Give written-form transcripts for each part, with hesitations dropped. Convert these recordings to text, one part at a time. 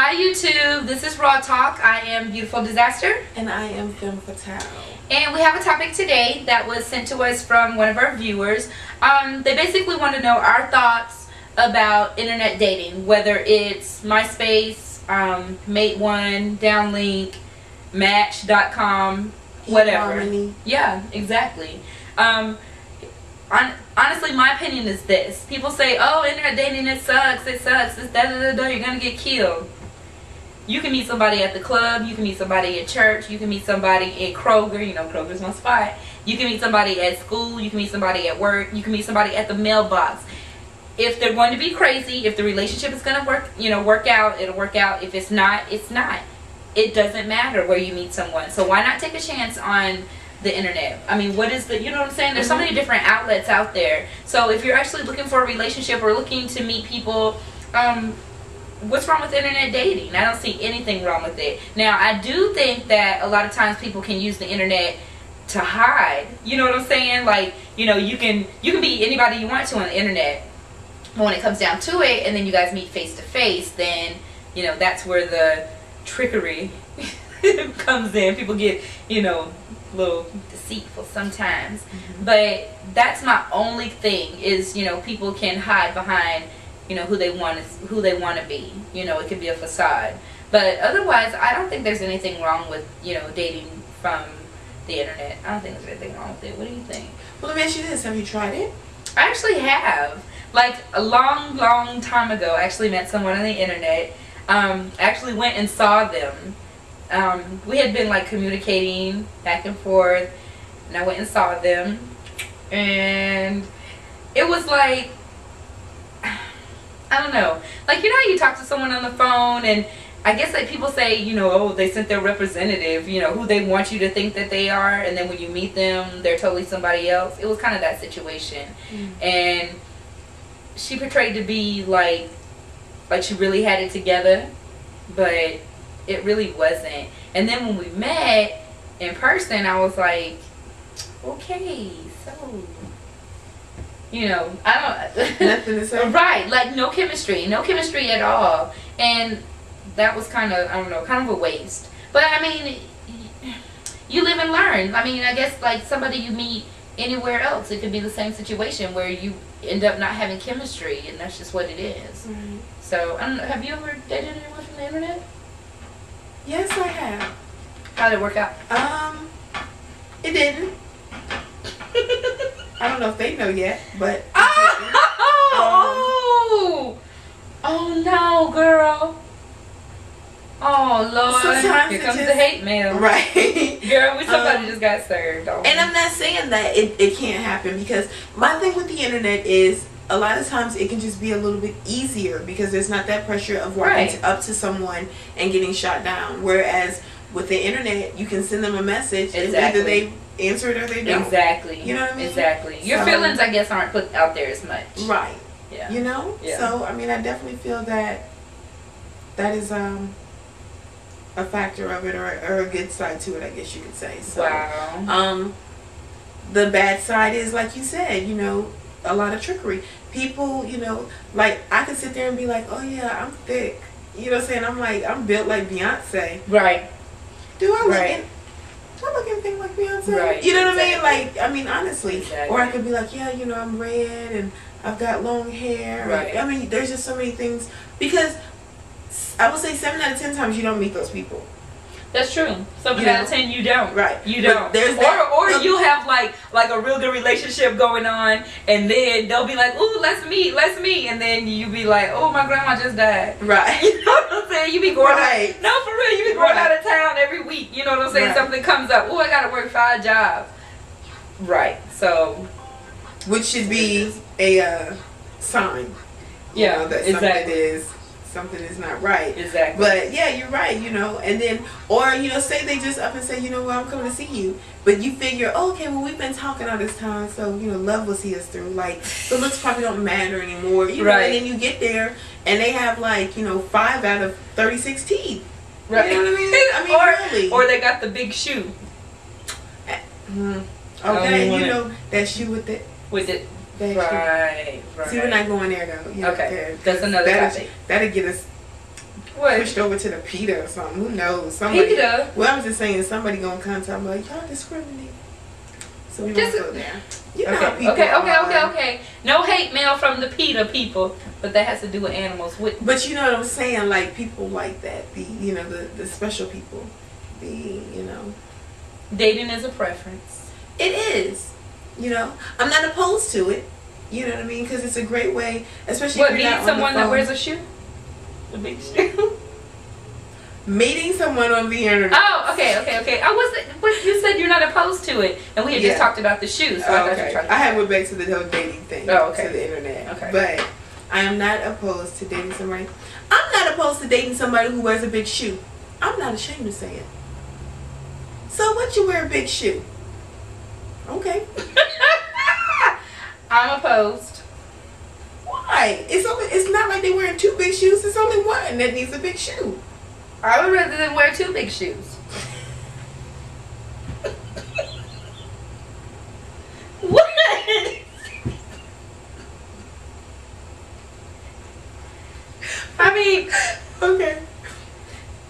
Hi YouTube, this is Raw Talk. I am Beautiful Disaster. And I am BeautifulFatal. And we have a topic today that was sent to us from one of our viewers. They basically want to know our thoughts about internet dating, whether it's MySpace, Mate1, Downlink, Match.com, whatever. Harmony. Yeah, exactly. Honestly, my opinion is this. People say, oh, internet dating, it sucks, it's da-da-da-da, you're going to get killed. You can meet somebody at the club, you can meet somebody at church, you can meet somebody at Kroger, you know Kroger's my spot. You can meet somebody at school, you can meet somebody at work, you can meet somebody at the mailbox. If they're going to be crazy, if the relationship is going to work out, it'll work out. If it's not, it's not. It doesn't matter where you meet someone. So why not take a chance on the internet? I mean, what is the, you know what I'm saying? There's so many different outlets out there. So if you're actually looking for a relationship or looking to meet people, what's wrong with internet dating? I don't see anything wrong with it. Now, I do think that a lot of times people can use the internet to hide. You know what I'm saying? Like, you know, you can be anybody you want to on the internet. But when it comes down to it, and then you guys meet face to face, then, you know, that's where the trickery comes in. People get, you know, a little deceitful sometimes. But that's my only thing is, you know, people can hide behind, you know, who they want to be. You know, it could be a facade. But otherwise, I don't think there's anything wrong with, you know, dating from the internet. I don't think there's anything wrong with it. What do you think? Well, let me ask you this. Have you tried it? I actually have. Like, a long time ago, I actually met someone on the internet. I actually went and saw them. We had been, like, communicating back and forth. And I went and saw them. And it was like, I don't know. Like, you know how you talk to someone on the phone and I guess like people say, you know, oh, they sent their representative, you know, who they want you to think that they are, and then when you meet them, they're totally somebody else. It was kind of that situation. And she portrayed to be like she really had it together, but it really wasn't. And then when we met in person, I was like, okay, so, you know, I don't Nothing to say. Right, like no chemistry at all. And that was kind of, I don't know, kind of a waste. But I mean, you live and learn. I mean, I guess like somebody you meet anywhere else, it could be the same situation where you end up not having chemistry, and that's just what it is. So, I don't know, have you ever dated anyone from the internet? Yes, I have. How did it work out? It didn't. I don't know if they know yet, but oh no, girl. Oh Lord, sometimes here comes the hate mail. Right. Girl, somebody just got served. And I'm not saying that it can't happen, because my thing with the internet is a lot of times it can just be a little bit easier because there's not that pressure of walking up to someone and getting shot down. Whereas with the internet, you can send them a message and either they answer it or they don't. Exactly. You know what I mean? Exactly. Your feelings, I guess, aren't put out there as much. Right. Yeah. You know? Yeah. So, I mean, I definitely feel that is a factor of it, or a good side to it, I guess you could say. So, wow. The bad side is, like you said, you know, a lot of trickery. People, you know, like, I could sit there and be like, oh yeah, I'm thick. You know what I'm saying? I'm like, I'm built like Beyonce. Right. Do I look anything like Beyonce? Right. You know what I mean? Like, I mean, honestly. Exactly. Or I could be like, yeah, you know, I'm red and I've got long hair. Right. I mean, there's just so many things. Because I would say 7 out of 10 times you don't meet those people. That's true. 7 out of 10 you don't. Right. You don't. Or you have like a real good relationship going on, and then they'll be like, ooh, let's meet, and then you be like, oh, my grandma just died. Right. You know what I'm saying? You be going out. No, for real, you be going out of town every week. You know what I'm saying? Something comes up. Ooh, I gotta work 5 jobs. Right. So, which should be a sign. Yeah, you know, that something is not right. Exactly. But yeah, you're right, you know. And then, or, you know, say they just up and say, you know what, I'm coming to see you. But you figure, oh, okay, well, we've been talking all this time, so, you know, love will see us through. Like, the looks probably don't matter anymore. You know, and then you get there, and they have, like, you know, 5 out of 36 teeth. Right. You know what I mean? I mean, really. Or they got the big shoe. Okay, you know, that shoe with the... Right. See, we're not going there though. Okay, that's another topic. That'll get us What? Pushed over to the PETA or something. Who knows? Somebody, PETA? well, I'm just saying somebody gonna contact me like, y'all discriminate. So we won't go there. You know how people are. Okay. No hate mail from the PETA people, but that has to do with animals. But you know what I'm saying? Like people like that. The special people. Dating is a preference. It is. I'm not opposed to it. You know what I mean? Because it's a great way, especially if you're not on someone the phone. that wears a shoe. A big shoe. Meeting someone on the internet. Oh, okay. But you said you're not opposed to it, and we had just talked about the shoes. So I had went back to the whole dating thing. Oh, okay. To the internet. Okay. But I am not opposed to dating somebody. I'm not opposed to dating somebody who wears a big shoe. I'm not ashamed to say it. So what, you wear a big shoe? Okay. I'm opposed. Why? It's not like they're wearing 2 big shoes. It's only one that needs a big shoe. I would rather than wear 2 big shoes. What? I mean, okay.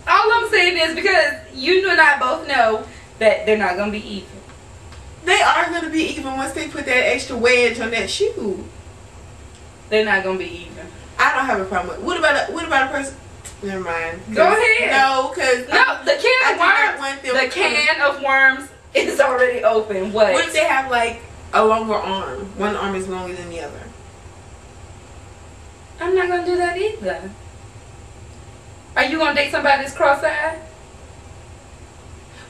All I'm saying is because you and I both know that they're not gonna be even. They are gonna be even once they put that extra wedge on that shoe. They're not gonna be even. I don't have a problem with. What about a person? Never mind. Go ahead. No, because the can of worms is already open. What if they have like a longer arm? One arm is longer than the other. I'm not gonna do that either. Are you gonna date somebody that's cross-eyed?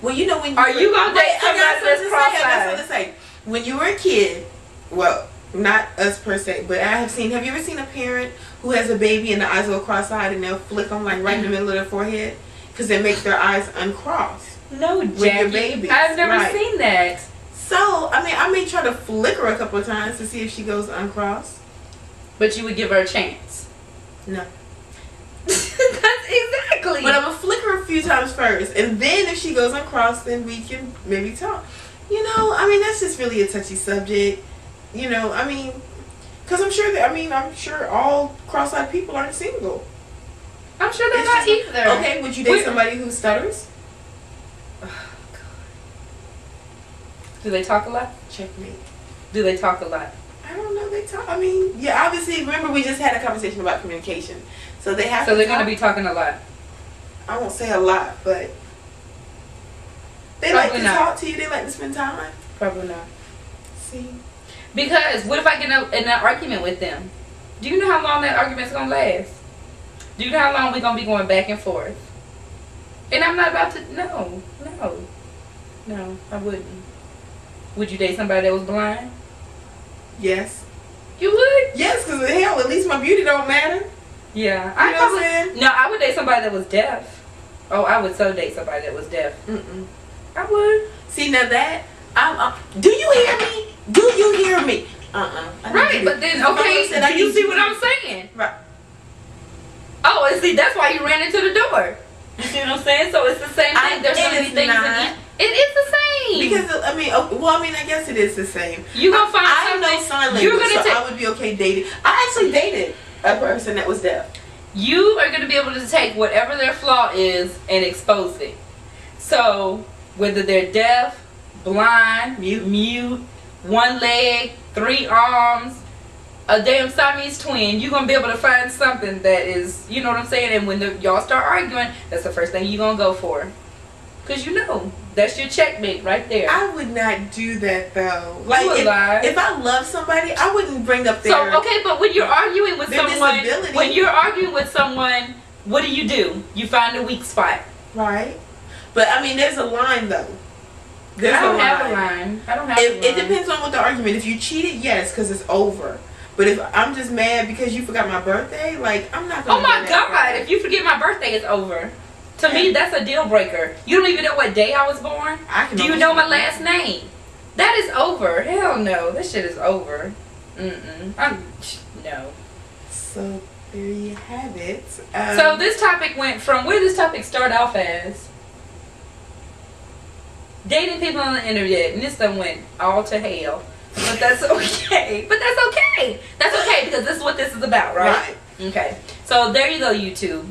Well, when you are you gonna date somebody that's cross-eyed? I got something to say. When you were a kid, well, not us per se, but have you ever seen a parent who has a baby and the eyes go cross-eyed and they'll flick them like right in the middle of their forehead because it makes their eyes uncross? No, Jackie. I've never seen that. So, I may try to flick her a couple of times to see if she goes uncrossed. But you would give her a chance? No. That's exactly. But I'm going to flick her a few times first. And then if she goes uncrossed, then we can maybe talk. That's just really a touchy subject. Because I'm sure all cross-eyed people aren't single. I'm sure they're not either. Okay, would you date somebody who stutters? Oh, God. Do they talk a lot? Checkmate. Do they talk a lot? I don't know. They talk. Obviously, remember we just had a conversation about communication. So they have to So they're going to be talking a lot. I won't say a lot, but they like to talk to you. They like to spend time. Probably not. See? Because what if I get in an argument with them? Do you know how long that argument's going to last? Do you know how long we're going to be going back and forth? And I'm not about to... No, I wouldn't. Would you date somebody that was blind? Yes. You would? Yes, because hell, at least my beauty don't matter. Yeah. You know what I'm saying? No, I would date somebody that was deaf. Oh, I would so date somebody that was deaf. I would. See, now that... do you hear me? Do you hear me? Right, but then, okay, do you see what I'm saying? Right. Oh, and see, that's why you ran into the door. You see what I'm saying? So it's the same thing. There's going to be things that it is the same. Because, I guess it is the same. You're going to find something. I know sign language, so I would be okay dating. I actually dated a person that was deaf. You are going to be able to take whatever their flaw is and expose it. So, whether they're deaf, blind, mute, 1 leg, 3 arms, a damn Siamese twin, you're going to be able to find something that is, you know what I'm saying? And when y'all start arguing, that's the first thing you're going to go for. Because that's your checkmate right there. I would not do that though. Like if I love somebody, I wouldn't bring up their... So, okay, but when you're arguing with someone, what do? You find a weak spot. Right. But, there's a line though. I don't have a line. It depends on what the argument. If you cheated, yes, because it's over. But if I'm just mad because you forgot my birthday, I'm not going to... Oh my God, if you forget my birthday, it's over. To me, that's a deal breaker. You don't even know what day I was born? Do you know my last name? That is over. Hell no. This shit is over. No. So, there you have it. So, this topic went from... Where did this topic start off as? Dating people on the internet. And this done went all to hell. But that's okay. That's okay because this is what this is about, right? Right. Okay. So there you go, YouTube.